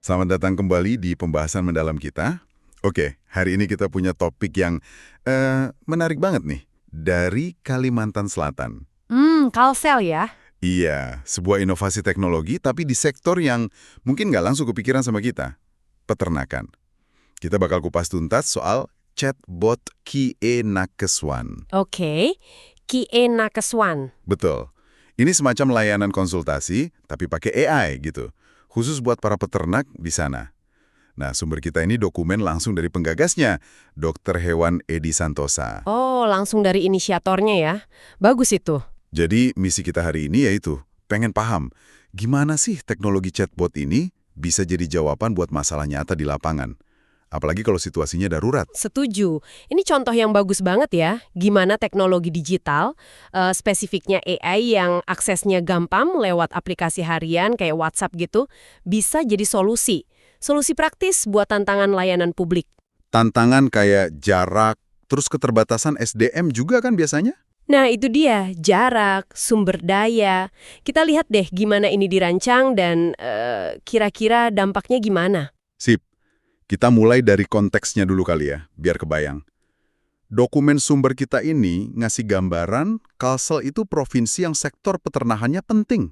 Selamat datang kembali di pembahasan mendalam kita. Oke, hari ini kita punya topik yang menarik banget nih. Dari Kalimantan Selatan. Kalsel ya? Iya, sebuah inovasi teknologi tapi di sektor yang mungkin nggak langsung kepikiran sama kita. Peternakan. Kita bakal kupas tuntas soal chatbot Kie Nakeswan. Oke, Kie Nakeswan. Betul. Ini semacam layanan konsultasi tapi pakai AI gitu. Khusus buat para peternak di sana. Nah, sumber kita ini dokumen langsung dari penggagasnya, Dr. Hewan Edi Santosa. Oh, langsung dari inisiatornya ya? Bagus itu. Jadi, misi kita hari ini yaitu pengen paham gimana sih teknologi chatbot ini bisa jadi jawaban buat masalah nyata di lapangan. Apalagi kalau situasinya darurat. Setuju. Ini contoh yang bagus banget ya. Gimana teknologi digital, spesifiknya AI yang aksesnya gampang lewat aplikasi harian kayak WhatsApp gitu, bisa jadi solusi. Solusi praktis buat tantangan layanan publik. Tantangan kayak jarak, terus keterbatasan SDM juga kan biasanya? Nah, itu dia, jarak, sumber daya. Kita lihat deh gimana ini dirancang dan kira-kira dampaknya gimana. Sip. Kita mulai dari konteksnya dulu kali ya, biar kebayang. Dokumen sumber kita ini ngasih gambaran Kalsel itu provinsi yang sektor peternakannya penting.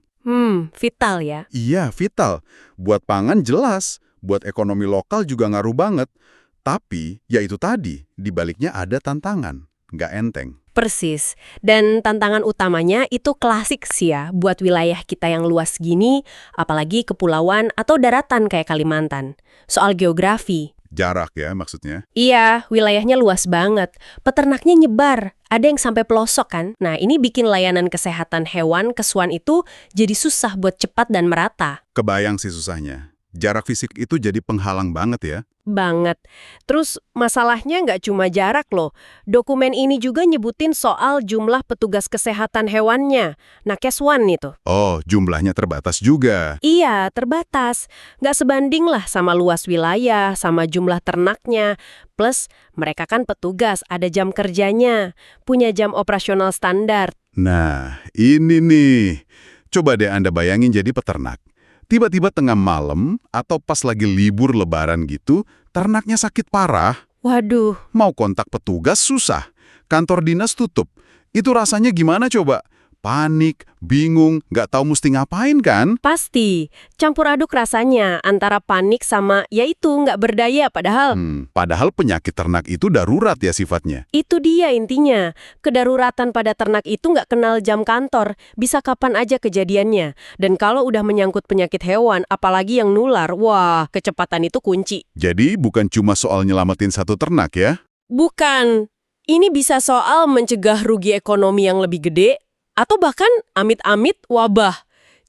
Vital ya. Iya, vital. Buat pangan jelas, buat ekonomi lokal juga ngaruh banget. Tapi, ya itu tadi, di baliknya ada tantangan. Nggak enteng. Persis. Dan tantangan utamanya itu klasik sih ya buat wilayah kita yang luas gini, apalagi kepulauan atau daratan kayak Kalimantan. Soal geografi. Jarak ya maksudnya. Iya, wilayahnya luas banget. Peternaknya nyebar. Ada yang sampai pelosok kan? Nah, ini bikin layanan kesehatan hewan kesuan itu jadi susah buat cepat dan merata. Kebayang sih susahnya. Jarak fisik itu jadi penghalang banget ya. Banget. Terus masalahnya nggak cuma jarak loh. Dokumen ini juga nyebutin soal jumlah petugas kesehatan hewannya. Nakeswan itu. Oh, jumlahnya terbatas juga. Iya, terbatas. Nggak sebanding lah sama luas wilayah, sama jumlah ternaknya. Plus, mereka kan petugas, ada jam kerjanya. Punya jam operasional standar. Nah, ini nih. Coba deh Anda bayangin jadi peternak. Tiba-tiba tengah malam atau pas lagi libur lebaran gitu, ternaknya sakit parah. Waduh. Mau kontak petugas susah. Kantor dinas tutup. Itu rasanya gimana coba? Panik, bingung, nggak tahu mesti ngapain kan? Pasti. Campur aduk rasanya antara panik sama yaitu nggak berdaya padahal. Padahal penyakit ternak itu darurat ya sifatnya. Itu dia intinya. Kedaruratan pada ternak itu nggak kenal jam kantor. Bisa kapan aja kejadiannya. Dan kalau udah menyangkut penyakit hewan, apalagi yang nular, wah, kecepatan itu kunci. Jadi bukan cuma soal nyelamatin satu ternak ya? Bukan. Ini bisa soal mencegah rugi ekonomi yang lebih gede, atau bahkan amit-amit wabah.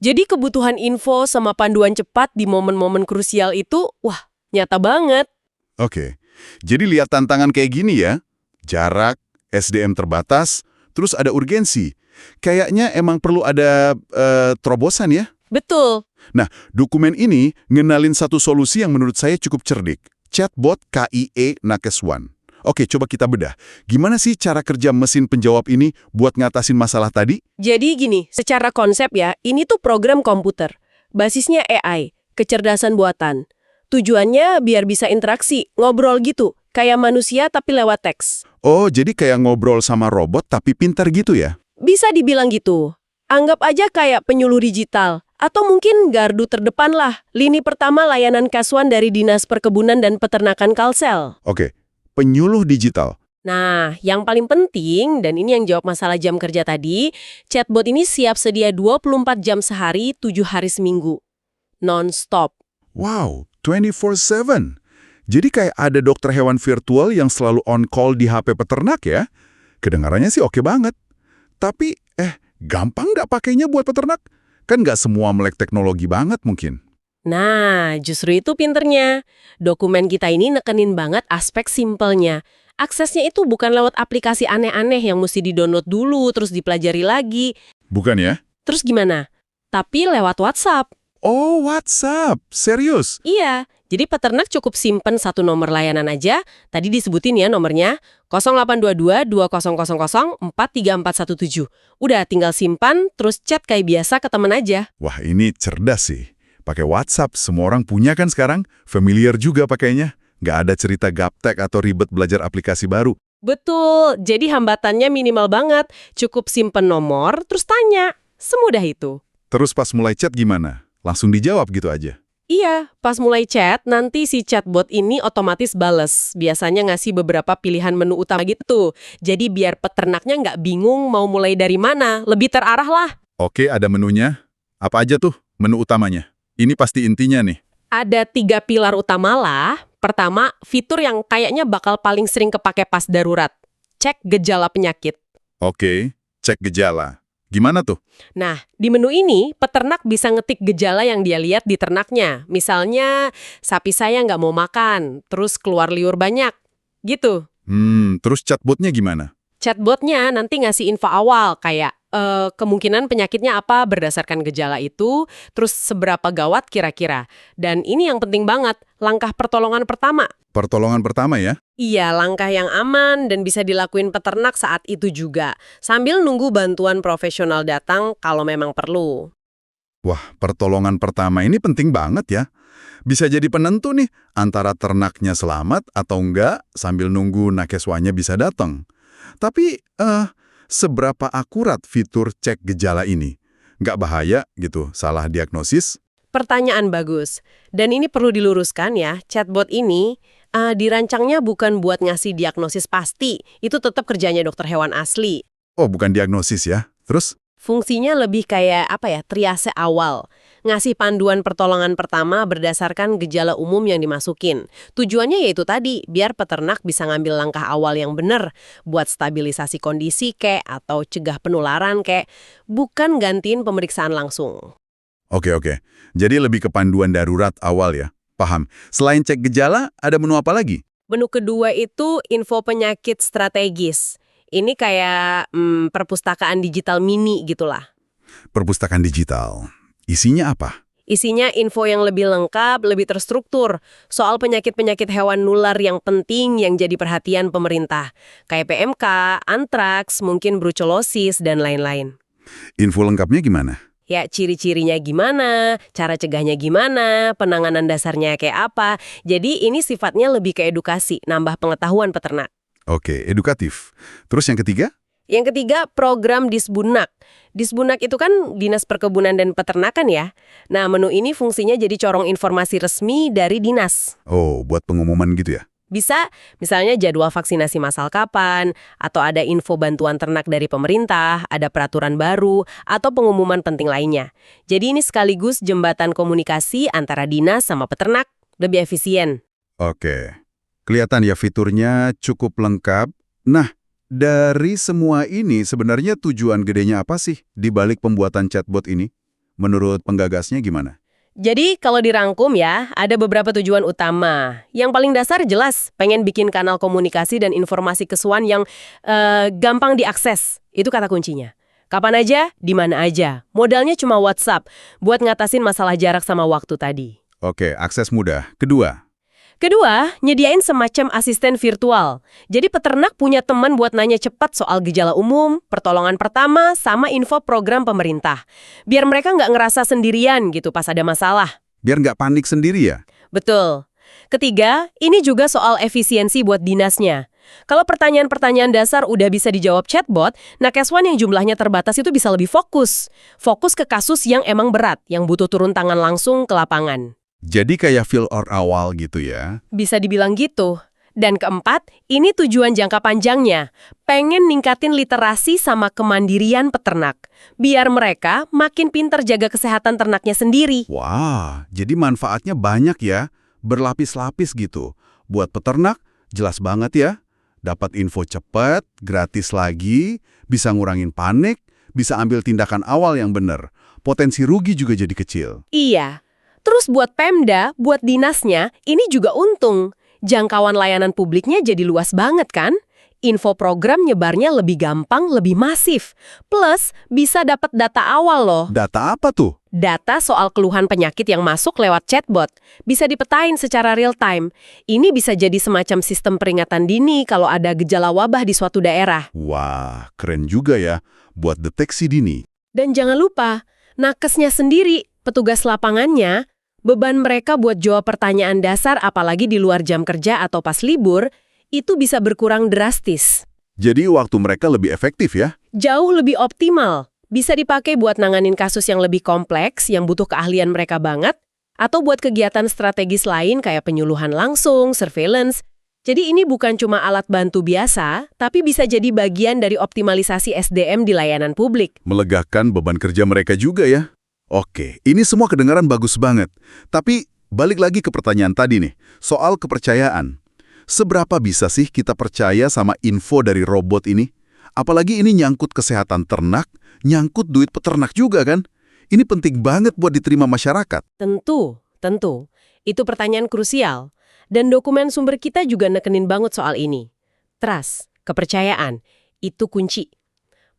Jadi kebutuhan info sama panduan cepat di momen-momen krusial itu, wah, nyata banget. Oke, jadi lihat tantangan kayak gini ya. Jarak, SDM terbatas, terus ada urgensi. Kayaknya emang perlu ada terobosan ya. Betul. Nah, dokumen ini ngenalin satu solusi yang menurut saya cukup cerdik. Chatbot Kie Nakeswan. Oke, coba kita bedah. Gimana sih cara kerja mesin penjawab ini buat ngatasin masalah tadi? Jadi gini, secara konsep ya, ini tuh program komputer. Basisnya AI, kecerdasan buatan. Tujuannya biar bisa interaksi, ngobrol gitu. Kayak manusia tapi lewat teks. Oh, jadi kayak ngobrol sama robot tapi pintar gitu ya? Bisa dibilang gitu. Anggap aja kayak penyuluh digital. Atau mungkin gardu terdepan lah. Lini pertama layanan kasuan dari Dinas Perkebunan dan Peternakan Kalsel. Oke, penyuluh digital. Nah, yang paling penting, dan ini yang jawab masalah jam kerja tadi, chatbot ini siap sedia 24 jam sehari, 7 hari seminggu. Non-stop. Wow, 24/7. Jadi kayak ada dokter hewan virtual yang selalu on call di HP peternak ya? Kedengarannya sih oke banget. Tapi, gampang nggak pakainya buat peternak? Kan nggak semua melek teknologi banget mungkin. Nah, justru itu pinternya. Dokumen kita ini nekenin banget aspek simpelnya. Aksesnya itu bukan lewat aplikasi aneh-aneh yang mesti di-download dulu, terus dipelajari lagi. Bukan ya? Terus gimana? Tapi lewat WhatsApp. Oh, WhatsApp. Serius? Iya, jadi peternak cukup simpen satu nomor layanan aja. Tadi disebutin ya nomornya, 0822-2000-43417. Udah tinggal simpan, terus chat kayak biasa ke temen aja. Wah, ini cerdas sih. Pakai WhatsApp, semua orang punya kan sekarang? Familiar juga pakainya. Nggak ada cerita gaptek atau ribet belajar aplikasi baru. Betul, jadi hambatannya minimal banget. Cukup simpen nomor, terus tanya. Semudah itu. Terus pas mulai chat gimana? Langsung dijawab gitu aja? Iya, pas mulai chat, nanti si chatbot ini otomatis bales. Biasanya ngasih beberapa pilihan menu utama gitu. Jadi biar peternaknya nggak bingung mau mulai dari mana, lebih terarah lah. Oke, ada menunya. Apa aja tuh menu utamanya? Ini pasti intinya nih. Ada 3 pilar utama lah. Pertama, fitur yang kayaknya bakal paling sering kepake pas darurat. Cek gejala penyakit. Oke, cek gejala. Gimana tuh? Nah, di menu ini, peternak bisa ngetik gejala yang dia lihat di ternaknya. Misalnya, sapi saya nggak mau makan, terus keluar liur banyak. Gitu. Terus chatbotnya gimana? Chatbotnya nanti ngasih info awal, kayak kemungkinan penyakitnya apa berdasarkan gejala itu, terus seberapa gawat kira-kira. Dan ini yang penting banget, langkah pertolongan pertama. Pertolongan pertama ya? Iya, langkah yang aman dan bisa dilakuin peternak saat itu juga, sambil nunggu bantuan profesional datang kalau memang perlu. Wah, pertolongan pertama ini penting banget ya. Bisa jadi penentu nih, antara ternaknya selamat atau enggak sambil nunggu nakeswanya bisa datang. Tapi, seberapa akurat fitur cek gejala ini? Nggak bahaya gitu, salah diagnosis? Pertanyaan bagus. Dan ini perlu diluruskan ya, chatbot ini dirancangnya bukan buat ngasih diagnosis pasti. Itu tetap kerjanya dokter hewan asli. Oh, bukan diagnosis ya. Terus? Fungsinya lebih kayak triase awal. Ngasih panduan pertolongan pertama berdasarkan gejala umum yang dimasukin. Tujuannya yaitu tadi, biar peternak bisa ngambil langkah awal yang benar buat stabilisasi kondisi atau cegah penularan bukan gantiin pemeriksaan langsung. Oke. Jadi lebih ke panduan darurat awal ya. Paham. Selain cek gejala, ada menu apa lagi? Menu kedua itu info penyakit strategis. Ini kayak perpustakaan digital mini gitulah. Perpustakaan digital. Isinya apa? Isinya info yang lebih lengkap, lebih terstruktur. Soal penyakit-penyakit hewan nular yang penting yang jadi perhatian pemerintah. Kayak PMK, antraks, mungkin brucellosis, dan lain-lain. Info lengkapnya gimana? Ya, ciri-cirinya gimana, cara cegahnya gimana, penanganan dasarnya kayak apa. Jadi ini sifatnya lebih ke edukasi, nambah pengetahuan peternak. Oke, edukatif. Terus yang ketiga? Yang ketiga, program Disbunak. Disbunak itu kan Dinas Perkebunan dan Peternakan ya. Nah, menu ini fungsinya jadi corong informasi resmi dari dinas. Oh, buat pengumuman gitu ya? Bisa, misalnya jadwal vaksinasi massal kapan, atau ada info bantuan ternak dari pemerintah, ada peraturan baru, atau pengumuman penting lainnya. Jadi ini sekaligus jembatan komunikasi antara dinas sama peternak, lebih efisien. Oke. Kelihatan ya fiturnya cukup lengkap. Nah, dari semua ini sebenarnya tujuan gedenya apa sih di balik pembuatan chatbot ini? Menurut penggagasnya gimana? Jadi kalau dirangkum ya, ada beberapa tujuan utama. Yang paling dasar jelas, pengen bikin kanal komunikasi dan informasi kesuan yang gampang diakses. Itu kata kuncinya. Kapan aja, di mana aja. Modalnya cuma WhatsApp, buat ngatasin masalah jarak sama waktu tadi. Oke, akses mudah. Kedua, nyediain semacam asisten virtual. Jadi peternak punya teman buat nanya cepat soal gejala umum, pertolongan pertama, sama info program pemerintah. Biar mereka nggak ngerasa sendirian gitu pas ada masalah. biar nggak panik sendiri ya? Betul. Ketiga, ini juga soal efisiensi buat dinasnya. Kalau pertanyaan-pertanyaan dasar udah bisa dijawab chatbot, nakeswan yang jumlahnya terbatas itu bisa lebih fokus. Fokus ke kasus yang emang berat, yang butuh turun tangan langsung ke lapangan. Jadi kayak fill or awal gitu ya? Bisa dibilang gitu. Dan keempat, ini tujuan jangka panjangnya. Pengen ningkatin literasi sama kemandirian peternak. Biar mereka makin pinter jaga kesehatan ternaknya sendiri. Wah, jadi manfaatnya banyak ya. Berlapis-lapis gitu. Buat peternak, jelas banget ya. Dapat info cepat, gratis lagi, bisa ngurangin panik, bisa ambil tindakan awal yang benar. Potensi rugi juga jadi kecil. Iya. Terus buat Pemda, buat dinasnya, ini juga untung. Jangkauan layanan publiknya jadi luas banget kan? Info program nyebarnya lebih gampang, lebih masif. Plus, bisa dapat data awal loh. Data apa tuh? Data soal keluhan penyakit yang masuk lewat chatbot. Bisa dipetain secara real time. Ini bisa jadi semacam sistem peringatan dini kalau ada gejala wabah di suatu daerah. Wah, keren juga ya. Buat deteksi dini. Dan jangan lupa, nakesnya sendiri, petugas lapangannya, Beban mereka buat jawab pertanyaan dasar apalagi di luar jam kerja atau pas libur, itu bisa berkurang drastis. Jadi waktu mereka lebih efektif ya? Jauh lebih optimal. Bisa dipakai buat nanganin kasus yang lebih kompleks, yang butuh keahlian mereka banget, atau buat kegiatan strategis lain kayak penyuluhan langsung, surveillance. Jadi ini bukan cuma alat bantu biasa, tapi bisa jadi bagian dari optimalisasi SDM di layanan publik. Melegakan beban kerja mereka juga ya? Oke, ini semua kedengaran bagus banget. Tapi balik lagi ke pertanyaan tadi nih, soal kepercayaan. Seberapa bisa sih kita percaya sama info dari robot ini? Apalagi ini nyangkut kesehatan ternak, nyangkut duit peternak juga kan? Ini penting banget buat diterima masyarakat. Tentu. Itu pertanyaan krusial. Dan dokumen sumber kita juga nekenin banget soal ini. Trust, kepercayaan, itu kunci.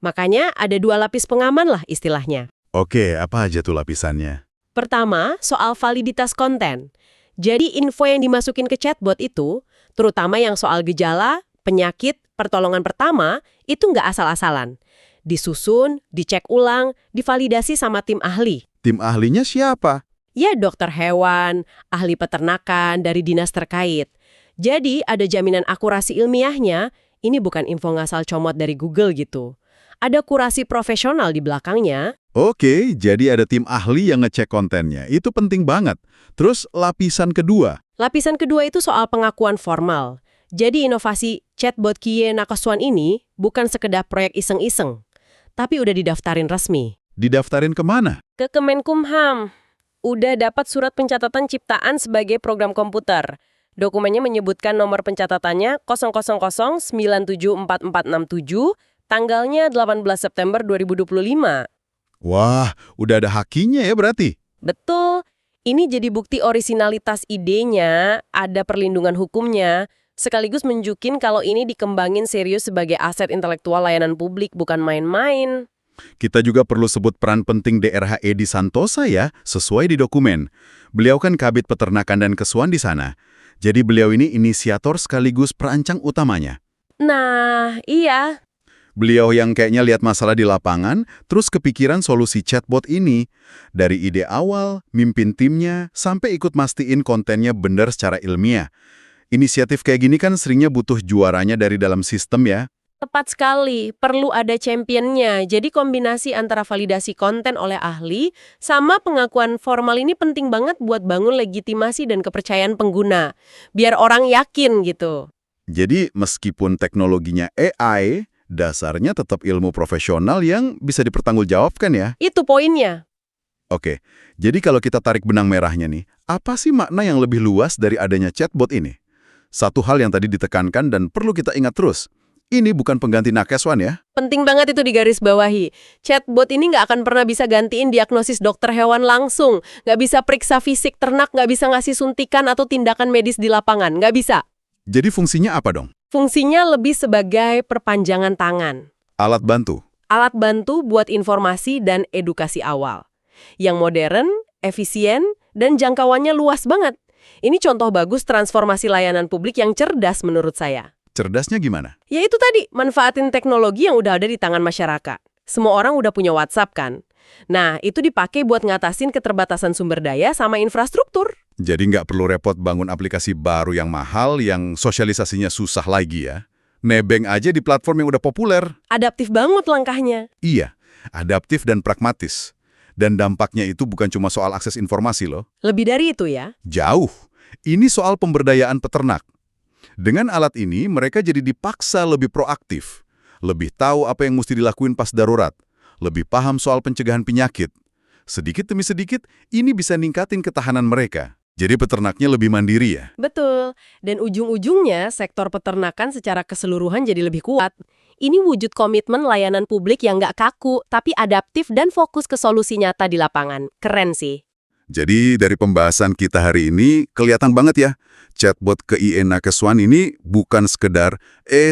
Makanya ada 2 lapis pengaman lah istilahnya. Oke, apa aja tuh lapisannya? Pertama, soal validitas konten. Jadi info yang dimasukin ke chatbot itu, terutama yang soal gejala, penyakit, pertolongan pertama, itu nggak asal-asalan. Disusun, dicek ulang, divalidasi sama tim ahli. Tim ahlinya siapa? Ya, dokter hewan, ahli peternakan dari dinas terkait. Jadi ada jaminan akurasi ilmiahnya, ini bukan info ngasal comot dari Google gitu. Ada kurasi profesional di belakangnya. Oke, jadi ada tim ahli yang ngecek kontennya. Itu penting banget. Terus lapisan kedua. Lapisan kedua itu soal pengakuan formal. Jadi inovasi chatbot Kie Nakasuan ini bukan sekedar proyek iseng-iseng, tapi udah didaftarin resmi. Didaftarin kemana? Ke Kemenkumham. Udah dapat surat pencatatan ciptaan sebagai program komputer. Dokumennya menyebutkan nomor pencatatannya 000974467, tanggalnya 18 September 2025. Wah, udah ada hakinya ya berarti? Betul. Ini jadi bukti orisinalitas idenya, ada perlindungan hukumnya, sekaligus menunjukin kalau ini dikembangin serius sebagai aset intelektual layanan publik, bukan main-main. Kita juga perlu sebut peran penting DRH Edi Santosa ya, sesuai di dokumen. Beliau kan Kabid Peternakan dan Kesuan di sana. Jadi beliau ini inisiator sekaligus perancang utamanya. Nah, iya. Beliau yang kayaknya lihat masalah di lapangan, terus kepikiran solusi chatbot ini. Dari ide awal, mimpin timnya, sampai ikut mastiin kontennya benar secara ilmiah. Inisiatif kayak gini kan seringnya butuh juaranya dari dalam sistem ya. Tepat sekali, perlu ada championnya. Jadi kombinasi antara validasi konten oleh ahli sama pengakuan formal ini penting banget buat bangun legitimasi dan kepercayaan pengguna. Biar orang yakin gitu. Jadi meskipun teknologinya AI, dasarnya tetap ilmu profesional yang bisa dipertanggungjawabkan ya. Itu poinnya. Oke, jadi kalau kita tarik benang merahnya nih, apa sih makna yang lebih luas dari adanya chatbot ini? Satu hal yang tadi ditekankan dan perlu kita ingat terus. Ini bukan pengganti nakeswan ya. Penting banget itu digarisbawahi. Chatbot ini nggak akan pernah bisa gantiin diagnosis dokter hewan langsung. Nggak bisa periksa fisik ternak, nggak bisa ngasih suntikan atau tindakan medis di lapangan. Nggak bisa. Jadi fungsinya apa dong? Fungsinya lebih sebagai perpanjangan tangan. Alat bantu. Alat bantu buat informasi dan edukasi awal. Yang modern, efisien, dan jangkauannya luas banget. Ini contoh bagus transformasi layanan publik yang cerdas menurut saya. Cerdasnya gimana? Ya itu tadi, manfaatin teknologi yang udah ada di tangan masyarakat. Semua orang udah punya WhatsApp kan? Nah, itu dipakai buat ngatasin keterbatasan sumber daya sama infrastruktur. Jadi nggak perlu repot bangun aplikasi baru yang mahal, yang sosialisasinya susah lagi ya. Nebeng aja di platform yang udah populer. Adaptif banget langkahnya. Iya, adaptif dan pragmatis. Dan dampaknya itu bukan cuma soal akses informasi loh. Lebih dari itu ya. Jauh. Ini soal pemberdayaan peternak. Dengan alat ini, mereka jadi dipaksa lebih proaktif. Lebih tahu apa yang mesti dilakuin pas darurat. Lebih paham soal pencegahan penyakit. Sedikit demi sedikit, ini bisa ningkatin ketahanan mereka. Jadi peternaknya lebih mandiri ya? Betul. Dan ujung-ujungnya sektor peternakan secara keseluruhan jadi lebih kuat. Ini wujud komitmen layanan publik yang nggak kaku, tapi adaptif dan fokus ke solusi nyata di lapangan. Keren sih. Jadi dari pembahasan kita hari ini, kelihatan banget ya, chatbot Kie Nakeswan ini bukan sekedar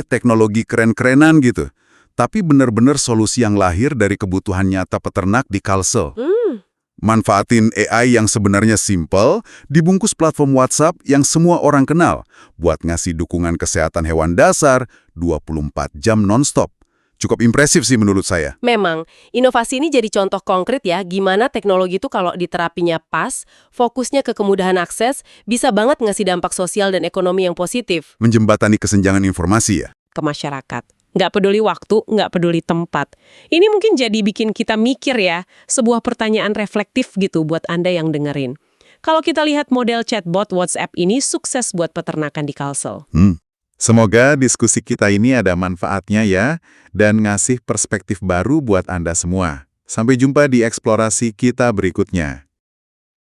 teknologi keren-kerenan gitu, tapi benar-benar solusi yang lahir dari kebutuhan nyata peternak di Kalsel. Manfaatin AI yang sebenarnya simple, dibungkus platform WhatsApp yang semua orang kenal, buat ngasih dukungan kesehatan hewan dasar 24 jam nonstop. Cukup impresif sih menurut saya. Memang, inovasi ini jadi contoh konkret ya, gimana teknologi itu kalau diterapinya pas, fokusnya ke kemudahan akses, bisa banget ngasih dampak sosial dan ekonomi yang positif Menjembatani kesenjangan informasi ya. ke masyarakat. Nggak peduli waktu, nggak peduli tempat. Ini mungkin jadi bikin kita mikir ya, sebuah pertanyaan reflektif gitu buat Anda yang dengerin. Kalau kita lihat model chatbot WhatsApp ini sukses buat peternakan di Kalsel. Semoga diskusi kita ini ada manfaatnya ya, dan ngasih perspektif baru buat Anda semua. Sampai jumpa di eksplorasi kita berikutnya.